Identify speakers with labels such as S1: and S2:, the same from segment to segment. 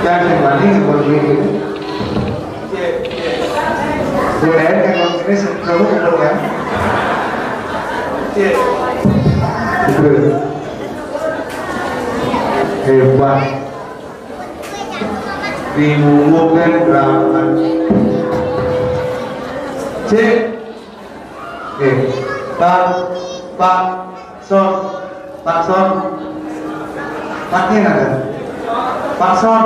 S1: Saya kembali seperti ini. Boleh kalau ini sebelum ya. Hebat. Dimumumkan rapat. Cek. Pak Son. Paknya ada. Pak Son.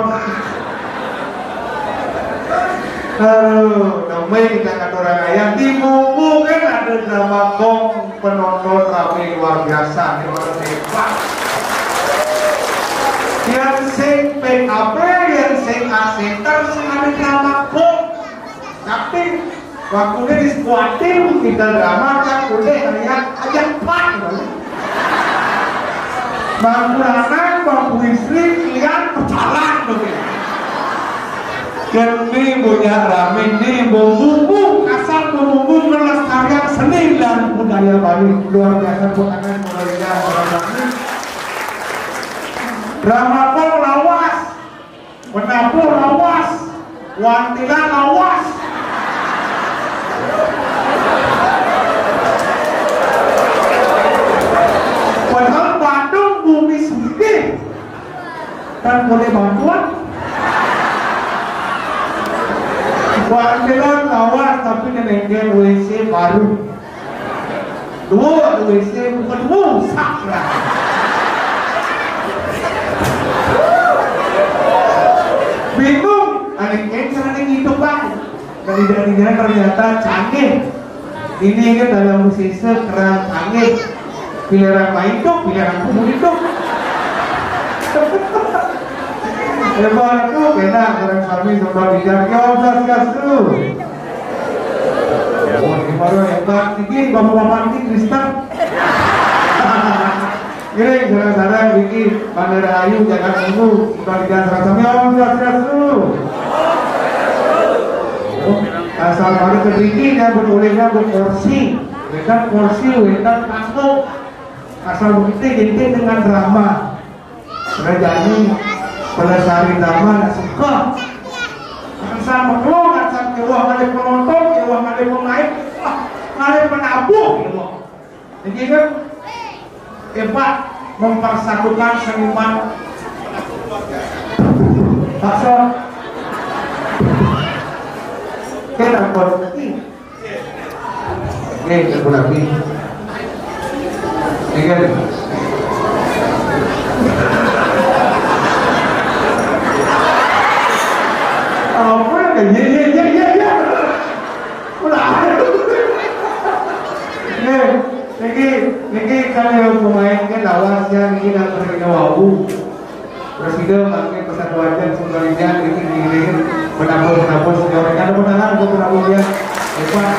S1: Namanya kita kata orang ayam dimumumkan ada drama gong penonton ramai luar biasa di mana hebat. Yang sing PKB, yang sing asetan, sing ada drama gong. Tapi waktu ini di skuatin kita drama kan udah hanya ajak pak. Bangku anak, bangku istri, lihat berjalan begini. Kini punya rame ini bumbu asal bumbu melestarikan seni dan budaya Bali luar biasa bukan budaya orang Bali. Drama pol lawas, penabuh lawas, wantilan lawas. Padahal Bandung bumi sendiri dan boleh bantuan. Wantilan lawas tapi neneknya WC baru. Dua WC bukan rusak lah. Bingung, anaknya caranya hidup bang. Dari ternyata canggih. Ini kan dalam sisa keran canggih. Pilihan main hidup, pilihan kamu hidup. Hebat itu kena orang kami sudah dijaga obras kasru. Oh, ini baru hebat. Bikin bapak-bapak ini Kristen. Ini saudara-saudara bikin Bandara Ayu jangan tunggu sudah dijaga kami obras kasru. Asal baru kedikit yang berbolehnya berkursi, bukan kursi, bukan kasut. Asal begitu jadi dengan drama. Kerajaan pelestari drama nak suka. Sama keluar macam keluar ada penonton, keluar ada pemain, ada penabuh. Jadi kan hebat mempersatukan seniman. Pasal kita berarti. Kita berarti. Ingat. Ya. Udah. Niki kalau pemain kan lawasnya niki nak pergi ke Wawu. Presiden pakai persatuan sebenarnya ini penabur sejauh kan penabur dia. Hebat.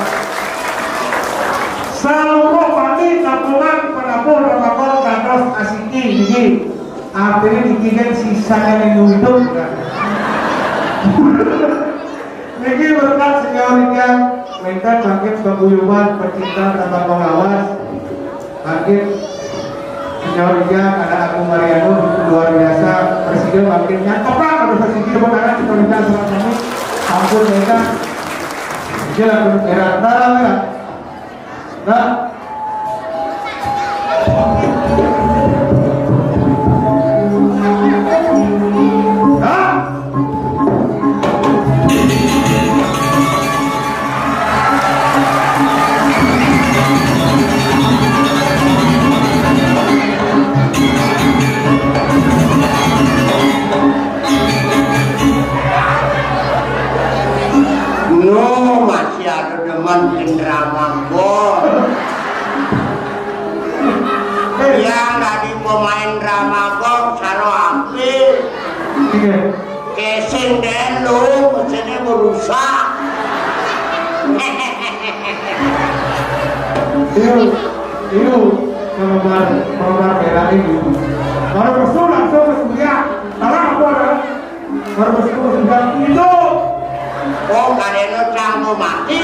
S1: Seluruh Bali campuran penabur penabur kantos asiki niki. Artinya niki kan sisanya yang hidup. Niki berkat senyawanya minta makin paguyuban pecinta tambah pengawas makin senyawanya ada aku Mariano luar biasa presiden makin nyantap lah kalau presiden benar kita minta sama kami ampun mereka jelas merah merah nah
S2: masih ada teman drama gol yang tadi pemain drama gol saro api casing dulu mesinnya merusak
S1: itu kalau merah ini baru besul langsung ke sebelah karena apa ada baru besul sudah itu.
S2: Oh, karena kamu mati.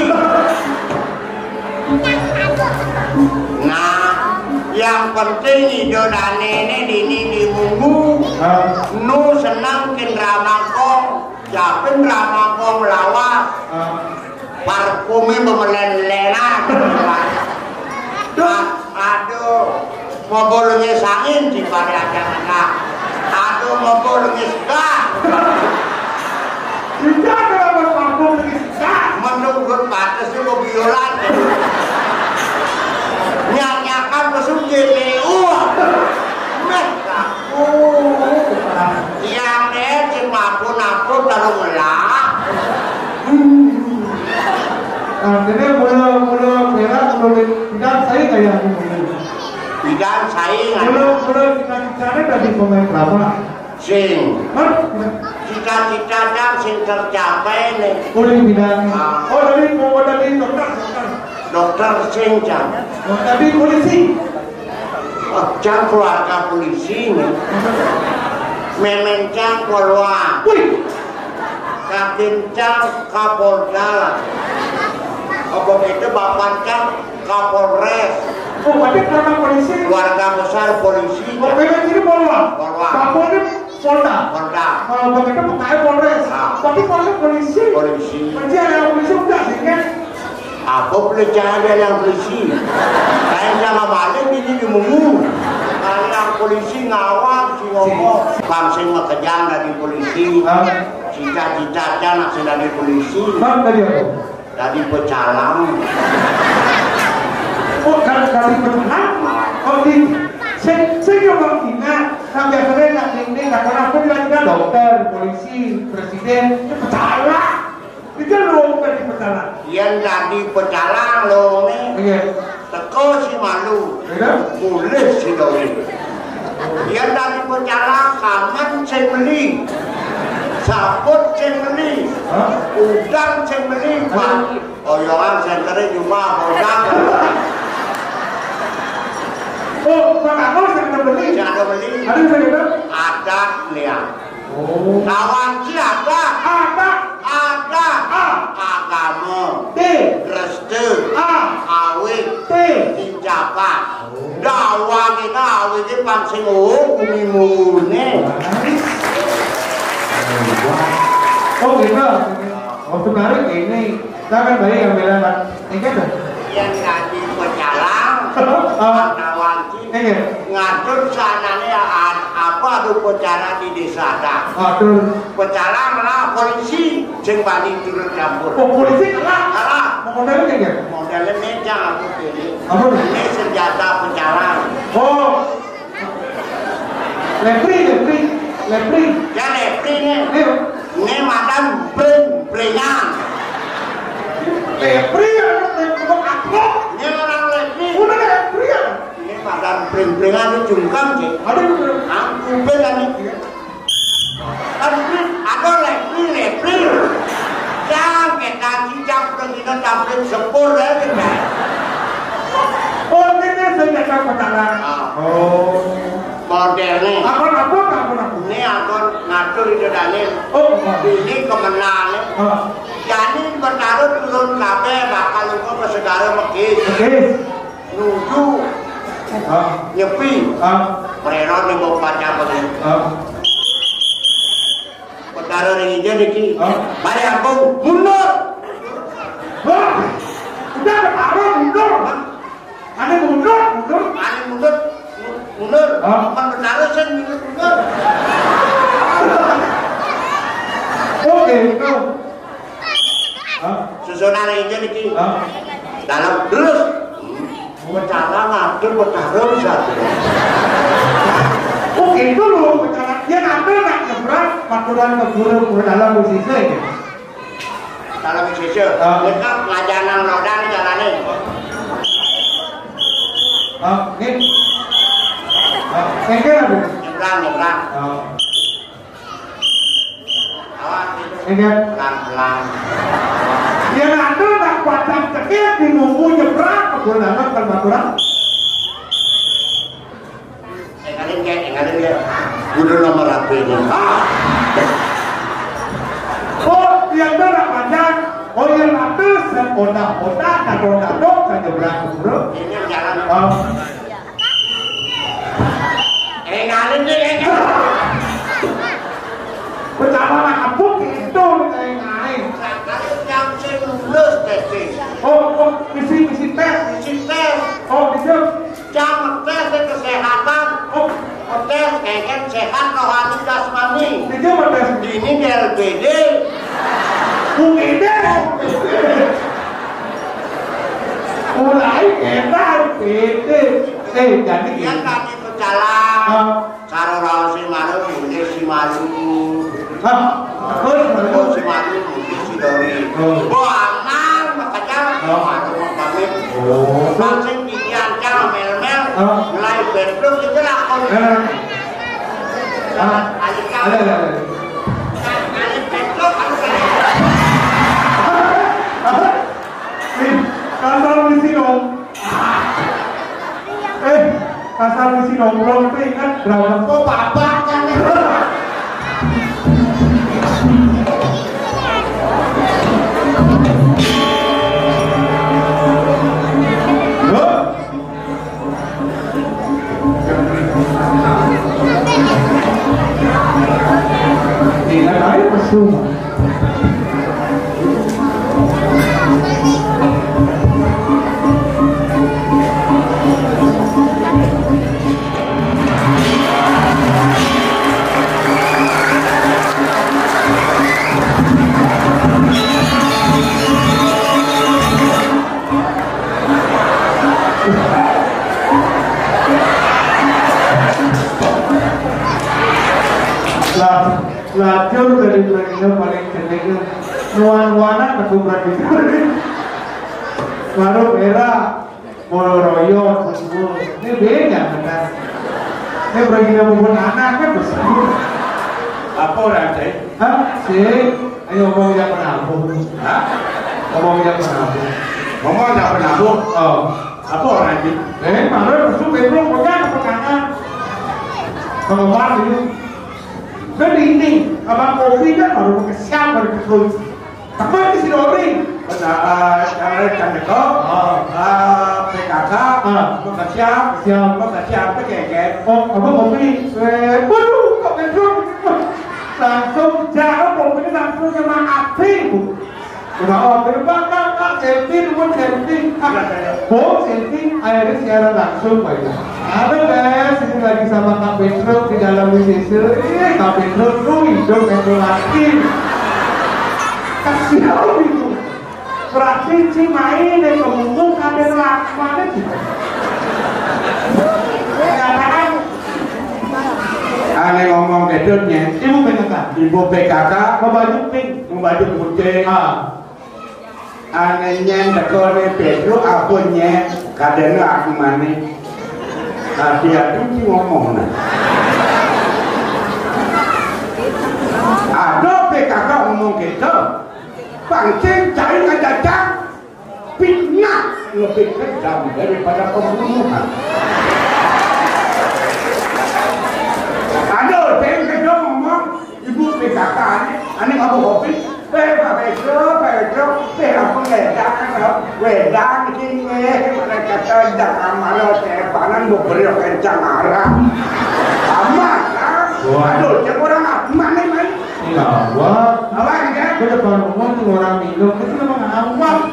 S2: Nah, yang penting idolane ini di minggu nu senang kin ramakong Japin Ramakong lawas. Parfumnya memelelenan. Aduh, mau bolongnya sangin di pada anak. Aduh, mau bolongnya suka.
S1: Tidak ada parfum lagi suka.
S2: Menurut batasnya mau biolan. Nyanyakan pesum JPU. Yang deh cuma pun taruh ngelak.
S1: Jadi mula merah bidang saya kayak
S2: Bidang saya
S1: mula cita-citanya dari pemain drama.
S2: Sing cita-cita dan sing tercapai nih.
S1: Boleh bidang. Oh dari dokter
S2: Sing jam.
S1: Oh tadi polisi.
S2: Jam keluarga polisi nih. Memencang keluar.
S1: Wih.
S2: Kabincang Kapolda. Apa itu Bapak Cang Kapolres.
S1: Oh berarti keluarga polisi.
S2: Keluarga besar polisi.
S1: Oh memang ini Polwa. Kapolri Polda. Kalau begitu pokoknya Polres. Tapi kalau polisi. Berarti ada yang polisi udah sih kan?
S2: Apa percaya ada yang polisi? Kayak sama balik ini dimungu. Yang polisi ngawal si ngomong. Bangsa ngekejang dari polisi. Cita-cita anak dari polisi.
S1: Bang tadi apa?
S2: Dari pecalang.
S1: Oh dari pecalang? Oh di saya juga ingat sampai akhirnya nggak ning karena aku bilang dokter, polisi, presiden, itu pecalang. Itu lo bukan di pecalang.
S2: Yang dari pecalang lo nih.
S1: Iya.
S2: Teko si malu.
S1: Iya.
S2: Boleh si doi. Yang dari pecalang kaman saya beli. Sabut saya beli. Udang saya beli. Oyoan senternya cuma udang.
S1: Oh, Pak Akor saya beli.
S2: Saya beli.
S1: Ada saya beli.
S2: Ada nih.
S1: Oh.
S2: Kawan si ada. Agama.
S1: D.
S2: Restu. Awit.
S1: T.
S2: Tinjakan. Dakwah kita awit ini pangsing umumune.
S1: Oh gitu. Oh sebenarnya ini kita kan banyak yang bilang ingat tuh.
S2: Yang tadi pecalang, kawan ngatur sananya apa tuh pecalang di desa dah. Pecalang lah polisi, sing bani turun campur.
S1: Oh polisi kalah. Modelnya kayak gitu.
S2: Modelnya meja aku pilih.
S1: Apa?
S2: Ini senjata pecalang.
S1: Oh. Lepri.
S2: Ya lepri nih. Ini madam brengan.
S1: Lepri apa?
S2: Ini orang lepri.
S1: Udah lepri ya?
S2: Ini madam brengan itu jungkam sih.
S1: Ada
S2: Aku bilang ini. Ada lepri. Jangan kita cicak kita campur sepur ya kita.
S1: Oh ini senjata pecalang. Oh.
S2: Modelnya.
S1: Apa?
S2: Ini aku ngatur itu Daniel.
S1: Oh.
S2: Ini kemenangan. Jadi bertaruh turun kabe bakal lupa ke segala mekis. Nuju. Nyepi. Preron yang mau baca begini. Bertaruh ini jadi ki. Mari aku mundur.
S1: Udah mundur. Ada mundur.
S2: Bertaruh sen mundur.
S1: Oke, itu.
S2: Susunan ini jadi ki. Dalam terus. Bertaruh ngatur bertaruh satu.
S1: Oke, itu loh bicara. Dia ngambil nggak nyebrang paturan ke guru dalam musisi.
S2: Dalam musisi. Kita pelajaran rodan jalanin.
S1: Ini. Engkel ada.
S2: Nyebrang. Awas itu.
S1: Engkel.
S2: Pelan-pelan.
S1: Dia ngambil nggak padam cekik di nunggu nyebrang ke guru dalam ke paturan.
S2: Ingatin dia. Udah nomor apa ini?
S1: Oh, yang benar panjang. Oh, yang atas dan otak-otak dan otak-otak dan nyebrang ke guru.
S2: Ini jalan. Ingatin dia.
S1: Pertama kampung itu.
S2: UGD.
S1: UGD. Mulai kita UGD. Jadi
S2: Dia tadi ke jalan. Karo raos si malu, ini si malu.
S1: Terus
S2: Si malu, ini si Dori. Aman, makanya malu pamit. Langsung diancam mel-mel, mulai bedroom itu lah.
S1: Ada. Kasar misi dong. Kasar misi nongkrong itu ingat berapa?
S2: Kok bapak kan?
S1: Tidak ada percuma. Lajur dari Belanda paling cenderung nuan-nuanan keturunan itu. Baru era Moroyo semua. Ini beda kan? Ini bagi nombor anak kan besar.
S2: Apa orang saya?
S1: Hah? Sih, ayo ngomong yang penabung.
S2: Hah?
S1: Ngomong yang penabung.
S2: Ngomong yang penabung?
S1: Oh,
S2: apa orang itu?
S1: Baru besok belum punya kepegangan. Penggemar itu. Kan ini, abang kopi kan baru pakai siap baru terus. Tapi di sini orang, ada candeko, PKK, pakai siap, pakai oh, abang kopi, waduh, kok bedroom, langsung jauh kopi langsung sama api, udah berbakar, selfie, selfie, akhirnya siaran langsung banyak. Ada guys, ini lagi sama Kak Petro di dalam bisnis. Kak Petro tuh hidup itu lagi. Kasihan itu. Berarti si main dan ngomong kader lagi mana sih? Katakan.
S2: Aneh ngomong bedutnya.
S1: Ibu PKK.
S2: Ibu PKK.
S1: Membaju pink.
S2: Membaju putih. Anehnya dekone Pedro apunya kadangnya aku mana. Dia tuh ngomong nah. Ada PKK ngomong gitu. Bangsin cari aja fitnah lebih kejam daripada pembunuhan. Ada saya ngomong ibu PKK ini ngomong kopi. Pak Pedro, apa wedang ini mereka sedang amal tepanan beberapa kencang arah. Amat kan? Aduh, cek orang mana ini?
S1: Iya, wah.
S2: Apa ini kan?
S1: Di depan umum tuh orang minum, itu memang awam.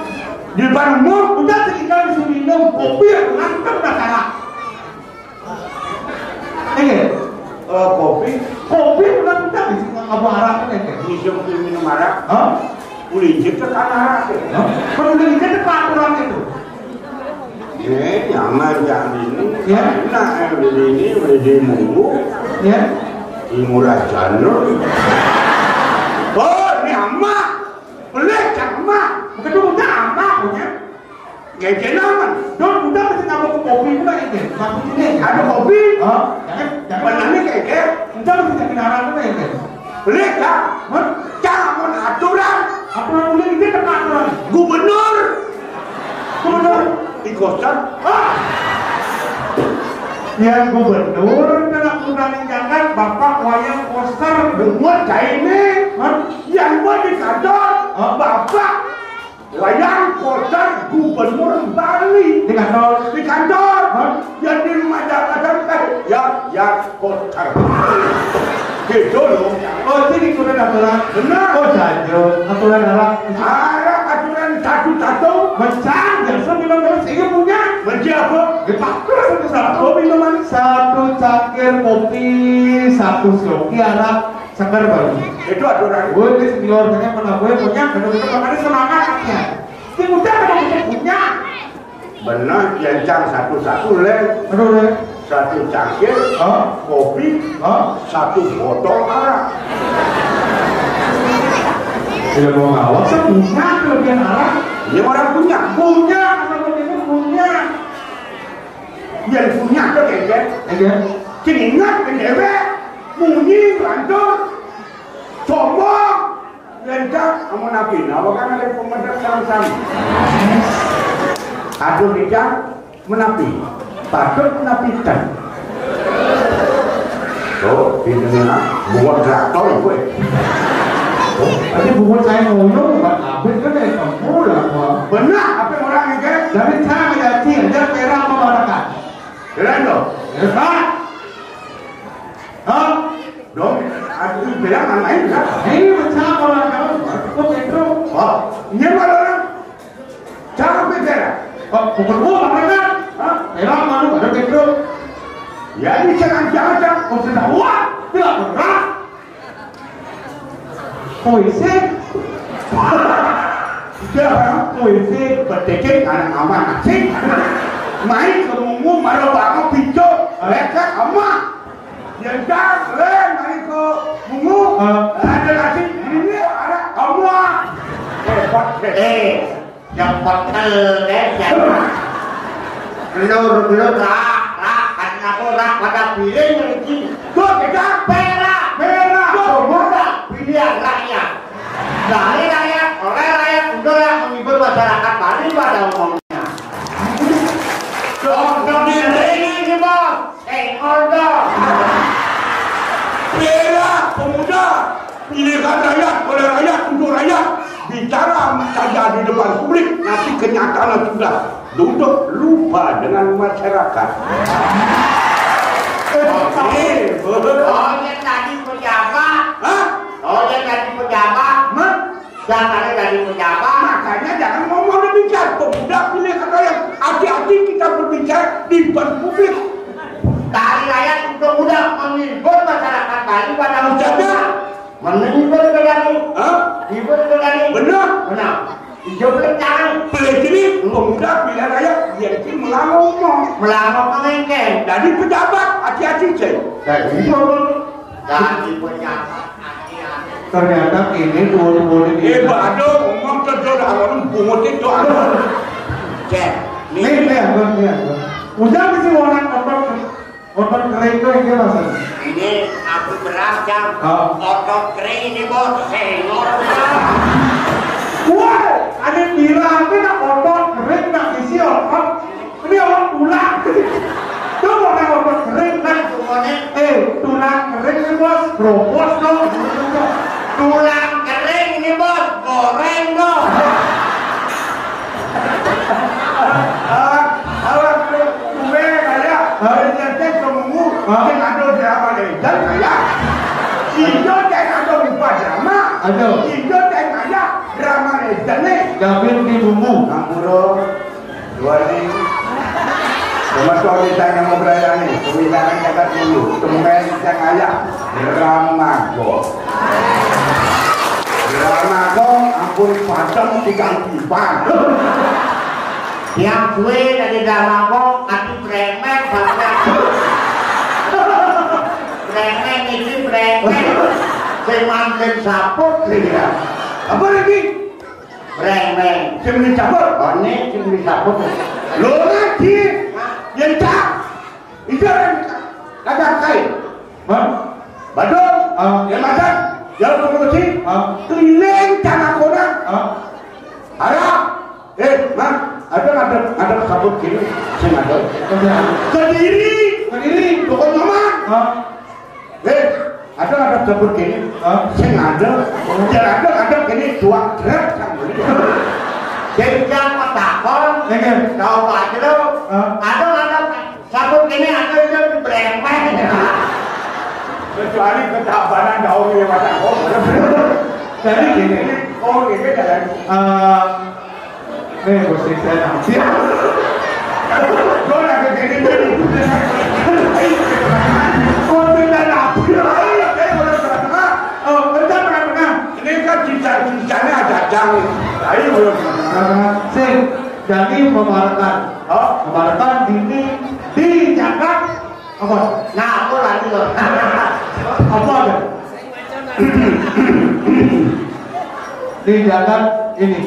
S2: Di depan umum?
S1: Udah sekitar disuruh minum kopi yang langsung udah salah. Kopi udah udah di sini apa arah kan?
S2: Minum arak?
S1: Hah?
S2: Ulijip tekan arak.
S1: Perlu dilihat peraturan itu.
S2: Nyaman jangan ini.
S1: Ya.
S2: Nah, ini udah mulu.
S1: Ya.
S2: Murah janur. Oh, ini amak. Boleh amak.
S1: Bukan itu udah amak punya.
S2: Gak aman.
S1: Don udah mesti ngapa ke kopi pula ini. Maksudnya
S2: Ada kopi.
S1: Jangan
S2: Benarnya kayak
S1: udah mesti jadi arah pula ini.
S2: boleh tak? Jangan aturan.
S1: Aturan boleh ini kan aturan.
S2: Gubernur
S1: Gubernur
S2: di kosan.
S1: Yang gubernur kena undang jangan bapak wayang poster
S2: Buat kayak ini. Yang buat di kantor. Bapak wayang kosan gubernur Bali.
S1: di kantor.
S2: Di kantor. Yang di rumah jabatan yang kosan. Gitu loh.
S1: Oh ini aturan aturan.
S2: Benar.
S1: Oh jangan aturan arah.
S2: Arah aturan satu-satu.
S1: Macam biasa minum terus ini punya.
S2: Menjadi apa?
S1: Dipakai satu minuman, satu cangkir kopi, satu sloki arah, Seger baru.
S2: Itu aturan.
S1: Gue ini seniornya pernah gue punya, bener-bener makanya semangat ya. Ini muda kan punya.
S2: Benar, jencang satu-satu leh.
S1: Aduh leh.
S2: Satu cangkir, kopi, satu botol arak.
S1: Tidak mau ngawak, saya punya kelebihan arak.
S2: Ini orang punya.
S1: Punya, kalau ini punya.
S2: Yang punya tuh kayaknya.
S1: Iya.
S2: Kini ingat pendewe, munyi, lantur, sombong, lencang, kamu nabi. Nah, kan ada pemerintah sama-sama. Aduh bijak, menapi. Patut menapikan. Oh, ini buat traktor gue.
S1: Oh, tadi buat saya ngomong, Pak Abid kan dari kamu lah, Pak.
S2: Benar, apa orang ini kan?
S1: Tapi saya menjadi ajar perang membarakan.
S2: Keren dong.
S1: Hebat. Hah?
S2: Dong, aku bilang main kan?
S1: Ini macam orang kamu, kok itu?
S2: Oh, ini orang. Cara bicara.
S1: Kok pukul gua mereka? Hah? Perang mana ada itu?
S2: Ya ini jangan-jangan kau sudah
S1: Wah, tidak berat. Puisi.
S2: Puisi berdekin anak aman asing. Main ke umum marah banget pinjol. Mereka aman. Jenjang keren main ke umum. Ada nasi ini ada aman. Hebat.
S3: Yang betul jangan belur rak karena aku rak pada piring lagi
S2: Tuh kita
S3: perak semua pilihan rakyat dari rakyat oleh rakyat udahlah menghibur masyarakat Bali pada umumnya dong ini bos tengok dong
S2: Perak pemuda pilihan rakyat oleh rakyat untuk rakyat bicara saja di depan publik nanti kenyataan sudah duduk lupa dengan masyarakat.
S3: oh yang tadi pejabat jangan tadi pejabat
S2: Makanya jangan ngomong demikian. Pemuda pilihan rakyat hati-hati kita berbicara di depan publik.
S3: dari rakyat untuk mudah menghibur masyarakat Bali pada umumnya menghibur ke Bali hibur ke Bali
S2: Benar.
S3: hijau lencang
S2: Pilih ini pemuda pilihan rakyat yang ini ngomong.
S3: melangkah mengengkel
S2: Jadi pejabat hati-hati cek.
S3: dari pejabat hati-hati
S1: Ternyata ini dua-dua ini.
S2: Aduh, ngomong terjol orang bungut itu aduh.
S3: cek
S1: Ini aku. Udah mesti orang otot kering itu ini masalah.
S3: ini aku berancam otot kering ini bos sengor
S1: Wah, ada bilang ini nak otot kering nak isi otot. Ini orang tulang. Tuh orang otot kering kan. Tulang kering ini bos, propos dong.
S3: tulang kering ini bos goreng dong
S2: Awak gue kayak jadi kamu yang ada di apa deh? Dan kayak Indo yang ada lupa drama. Indo yang kayak drama nih.
S1: Gavin di bumbu.
S2: Kampuro, dua ini. Cuma suami saya mau berani nih. Pemilihan jagat dulu. Temen yang ayah drama go. Drama go, ampun padam tigang pipan.
S3: yang gue dari dalam kok tapi bremen banget bremen ini bremen semangat saput ya
S2: Apa lagi?
S3: bremen
S2: Cemil cabut.
S3: oh ini cuma saput
S2: Lo lagi yang tak itu yang kagak kain badung yang masak yang pengurusi keliling tanah orang harap man ada sabut gini saya ada kediri pokok nyaman ada sabut gini saya ada gini dua truk
S3: Jejak petakon, tahu pak itu, ada sabut ini ada itu bremen.
S2: kecuali ketabanan daun yang macam
S1: Jadi gini.
S2: ini jalan
S1: Nih posisi saya nanti.
S2: Kau nak ke sini dulu. Kau tidak nak.
S3: dagang ayo belum
S1: sing jadi memamerkan memamerkan dini di jagat apa
S3: nah aku lagi loh
S1: apa ada di jagat ini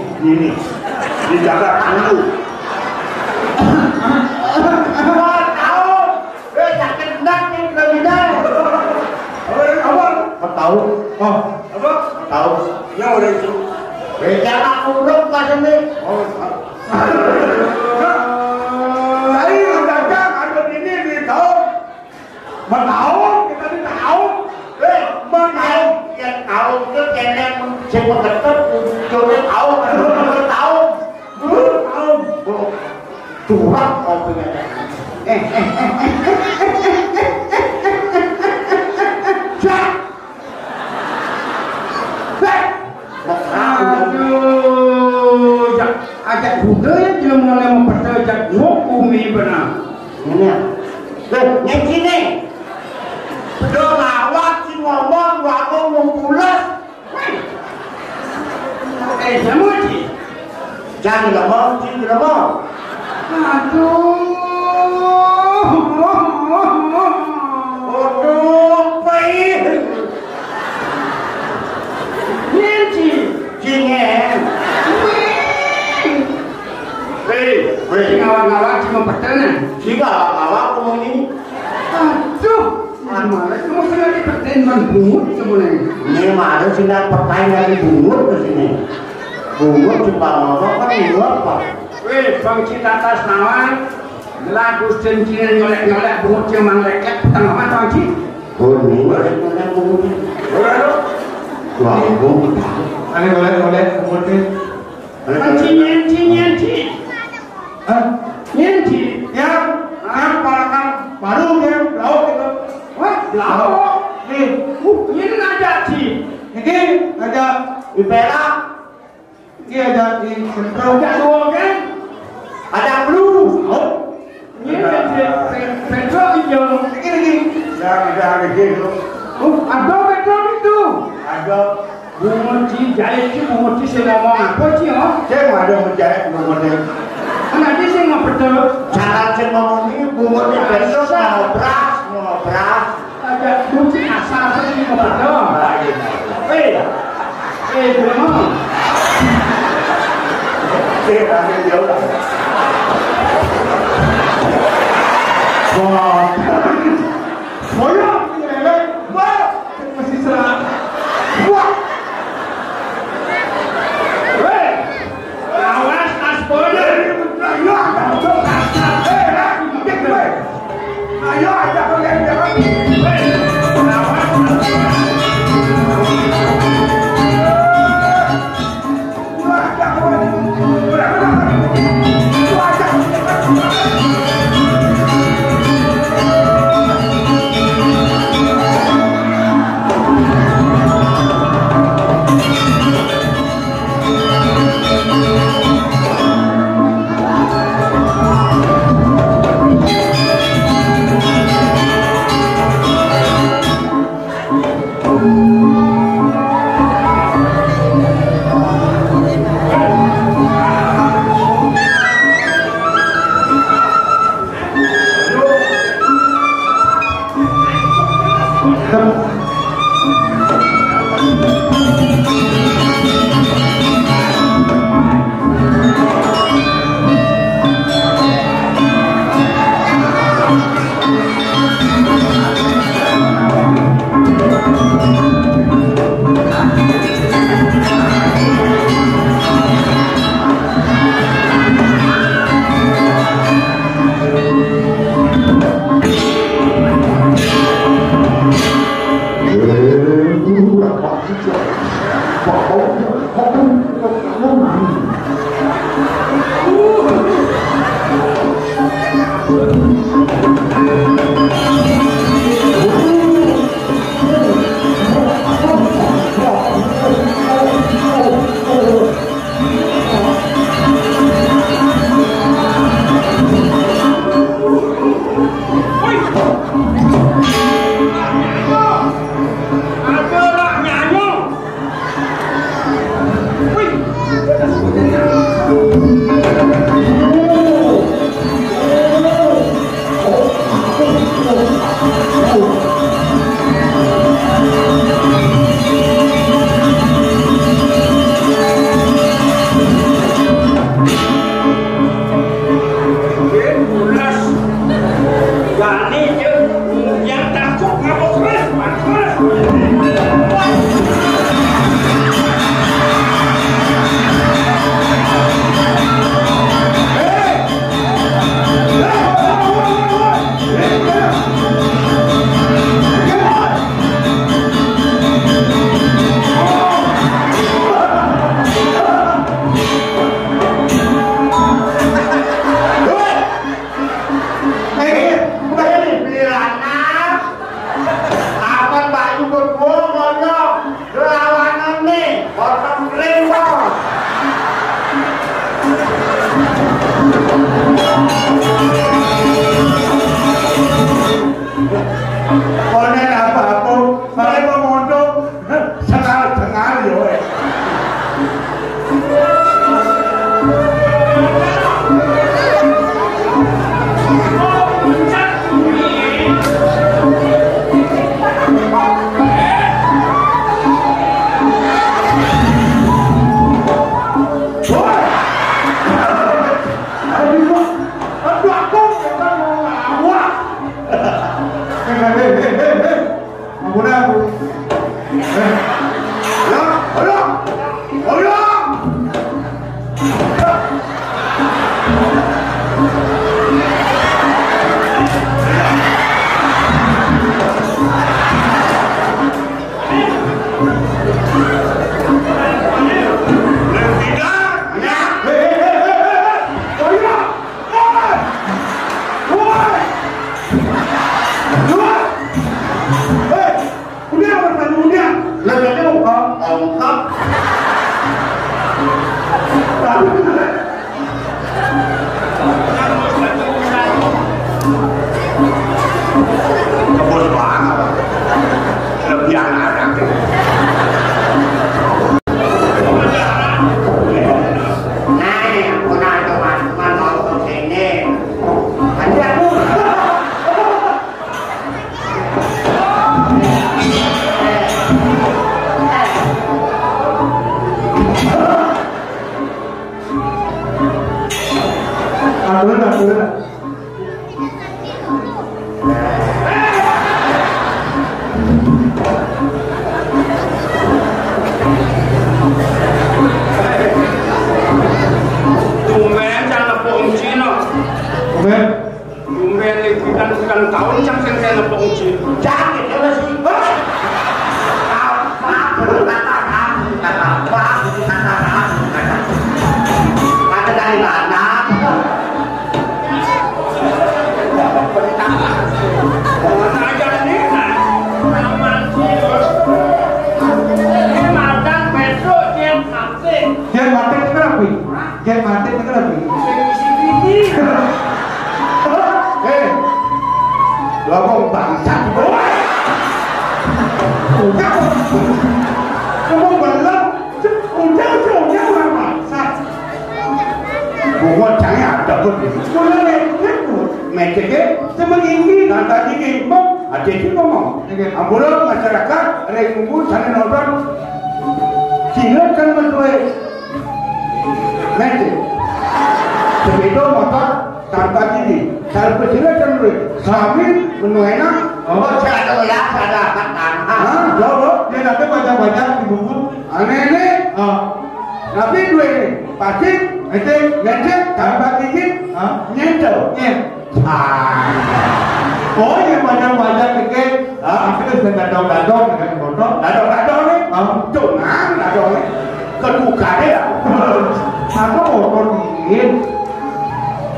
S3: di jagat dulu
S1: tahu oh
S3: apa
S1: tahu
S3: yang udah itu
S2: Jangan urut lah sini.
S3: Ayo dagang ada ini di tahun menahun kita di tahun
S2: Menau yang tahu itu kena semua ketep jadi tahu tahu curang kopinya.
S3: Aduh, ajak budaya dia mulai mempercayai ngukumi benar.
S2: Ini ya. Yang sini. Udah ngawat si ngomong ngumpulas.
S3: Semua sih.
S2: Jangan ngomong. Aduh, baik. Cingen.
S3: Ngawang-ngawang cuma pertanyaan.
S2: Jika awak ngomong ini.
S3: Aduh, malah kamu sudah dipertanyaan bungut sebenarnya.
S2: Ini mana sih nak pertanyaan dari bungut ke sini? Bungut cuma ngomong kan bungut apa?
S3: Bang Cinta atas nama lagu cincin nyolek-nyolek bungut yang mangleket tengah mata Bang Cinta.
S2: Bunyi ngolek-ngolek bungut. Wah, bungut.
S1: Ani boleh kemudian
S3: Nyenci. Nyenci.
S1: yang parakan baru yang lauk itu
S3: Wah, lauk.
S1: nih
S3: Ini ada Ci.
S1: ini ada
S2: Ipera,
S1: ini ada di sentral
S3: Ada dua kan?
S2: ada blue.
S3: Ini Pedro hijau.
S1: ini
S3: Ada gitu. Ada Pedro itu.
S2: Ada.
S3: Bungut Ci, jahit Ci, bungut Ci saya ngomong apa Ci oh?
S2: Saya ada menjahit bungutnya.
S3: Nanti saya nggak betul.
S2: Jangan saya ngomong ini bungutnya besok ngobras.
S3: Ada kunci asal saya nggak betul. Belum.
S2: Saya ambil jauh lah.
S1: wah boyong ini lele wah masih serang wah
S3: Awas tas bola.
S1: ayo ada kalian jangan
S2: Berapa sih?
S3: bangsat. Udah. Kamu belum. Udah orang bangsat. Gua cari ada pun. Boleh mecek seminggu nanti gini bang ada sih ngomong ambulan masyarakat rekungku sana nonton sehingga kan mentuai mecek sepeda motor tanpa gini cara bersihnya kan kami menuena
S2: Saya ada katan.
S3: jauh
S1: Dia nanti baca-baca di buku.
S3: aneh tapi dua ini pasti ngecek tanpa gigi nyentuh
S1: Oh, yang baca-baca dikit. Akhirnya sudah gadong-gadong dengan motor.
S3: Gadong-gadong nih cungan gadong nih kebuka deh
S1: Aku motor dingin.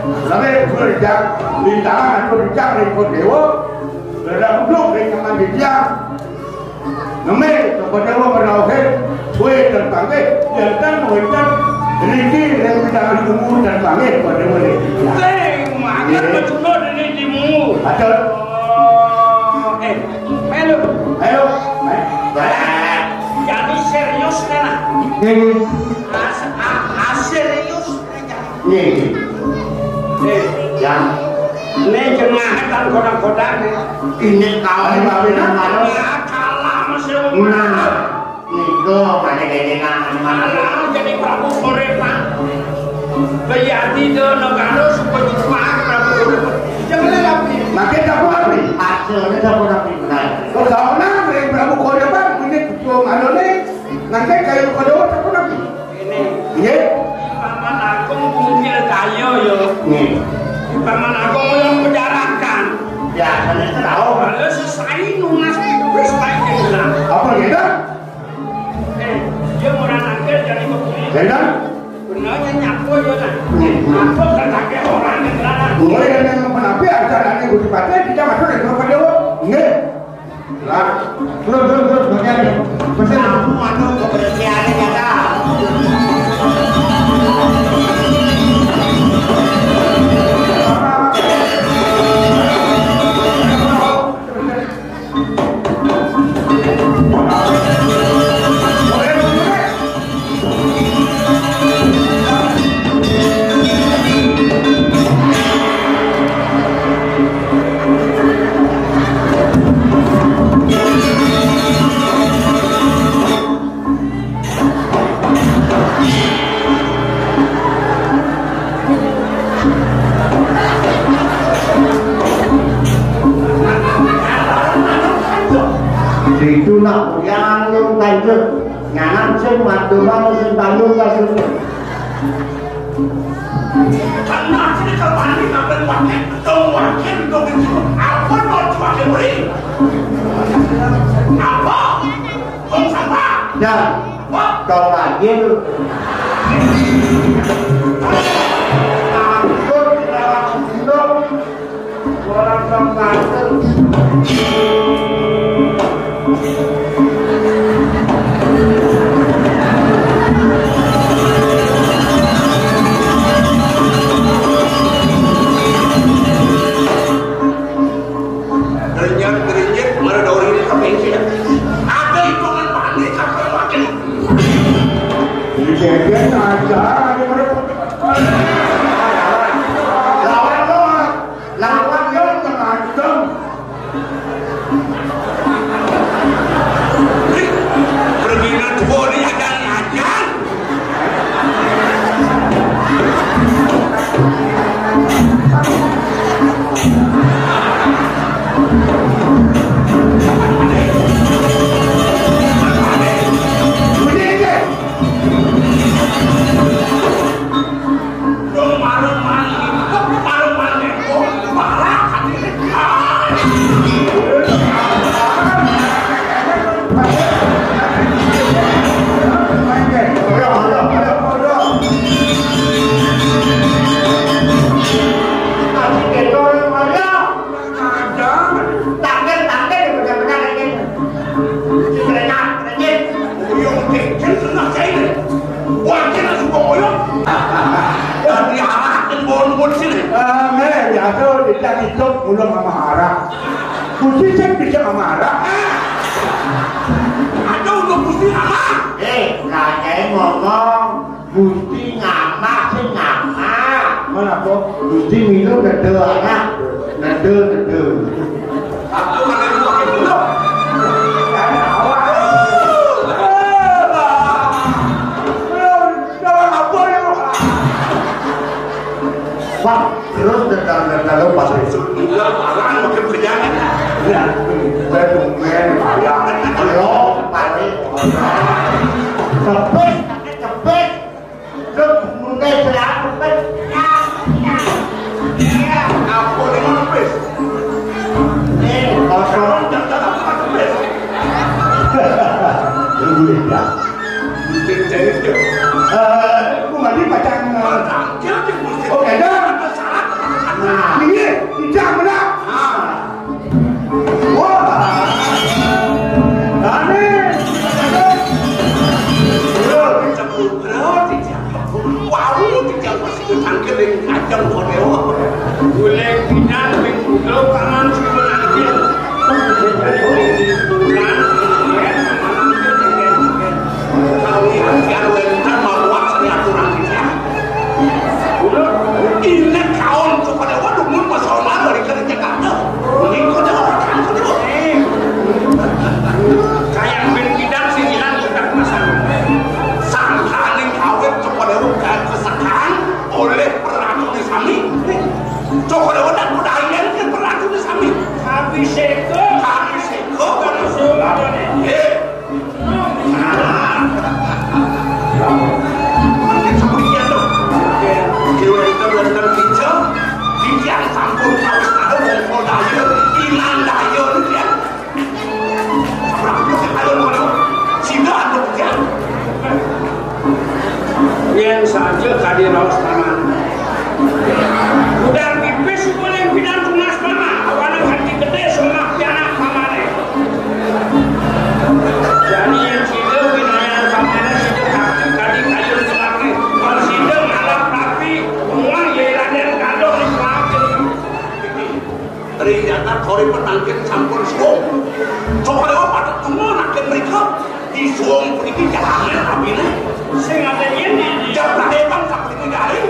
S3: Lalu kerja lintaran atau kerja rekod dewa dalam duduk di kamar dia namanya kepada dewa merawat kue dan panggil yang kan wanita Riki yang tidak umur dan panggil pada mulai
S2: Makan betul ini dimu.
S3: ada ayo
S2: Jadi serius kan?
S1: Ini
S2: Serius.
S3: nih
S2: Yang ini jemaah kan kodang-kodang
S3: ini kawan babinan malu
S2: kalah masih
S3: itu pada gedengan
S2: malah jadi Prabu Korepa. Bayati do nogano supaya jemaah Prabu Korepa. Jangan lagi.
S3: makin tak apa hasilnya tak pernah benar kalau nak beri Prabu Korepa ini ketua malu nih nanti kayu kedua tak pernah
S2: Ini
S3: iya
S2: paman aku mungkin kayu yo.
S3: nih
S2: Paman aku yang penjarakan.
S3: ya kalian tahu
S2: Kalau selesai lunas wis baik lah.
S3: apa gitu
S2: Dia mau nangkep jadi kebuli.
S3: gitu
S2: Benarnya nyapu ya kan. Nyapu kan pakai orang yang lah.
S3: mulai yang menapi acaranya gue dipakai kita masuk di rumah dewa nih lah
S1: terus bagian mesin.
S2: Aduh kebersihannya kata.
S3: itu nak yang lu tajuk nyangan sen waktu mana sen tajuk kasih
S2: Karena sini kembali ngambil wakil itu apa mau pakai beri? Apa? Kau sama?
S3: ya kau lagi lu angkut lewat sindok orang kembali
S2: Gerinjak, mana ada orang ini sampai ini? Ada itu kan panik sampai makin.
S3: kejadian aja ada mereka lawan yang terancam
S2: Pergi nanti boleh ajan-ajan.
S3: biasa dia hidup mulai mama harap Gusti saya bisa marah.
S2: Aduh, lu Gusti ngamak. Kakek ngomong Gusti ngamak sih ngamak.
S3: Mana kok?
S2: Gusti minum gede anak, gede. Aku mana lu pakai minum? Wah, terus dalam pas itu tinggal parang makin kenyangan.
S3: Ya, saya tumben ayah.
S2: Halo, Pak. Cepet. Terus mulai selalu cepet. Ya, aku dengan cepet. Kosong jangan cepet.
S3: Tunggu ya.
S2: Jadi itu.
S3: Aku mandi pacang. Oke dah. Ini tidak benar. Wah. Aneh.
S2: Wow, tidak masih ketangkep yang kacang kodeo. Boleh pindah minggu kanan sebenarnya. Ini kawan kepada waduh mun masalah dari kerja Jakarta. Ini kau jangan makan kau dulu. Kayak pimpinan sinian sudah masalah. Sangkaning kawin kepada bukan kesalahan oleh peratu di sami. Kepada wadah budaya kan peratu di sami. Habis seko kan semua ni. Yang sampun kawin ada wong daya, ilang daya tu dia. Orang tu kalau mana, sila tu dia. Yang saja kadir harus taman. Udah pipis boleh bidang tunas mama, awalnya hati gede semak anak kamare. Jadi yang sila binayan kamare sila kaki kali kayu selagi, kalau sila malam rapi, uang yairanen kado di ternyata kori petangkit campur suong. Coba lewat pada tunggu nakit mereka di suong pergi jalannya tapi ini saya ngatakan ini jauh hebat sampai ini dari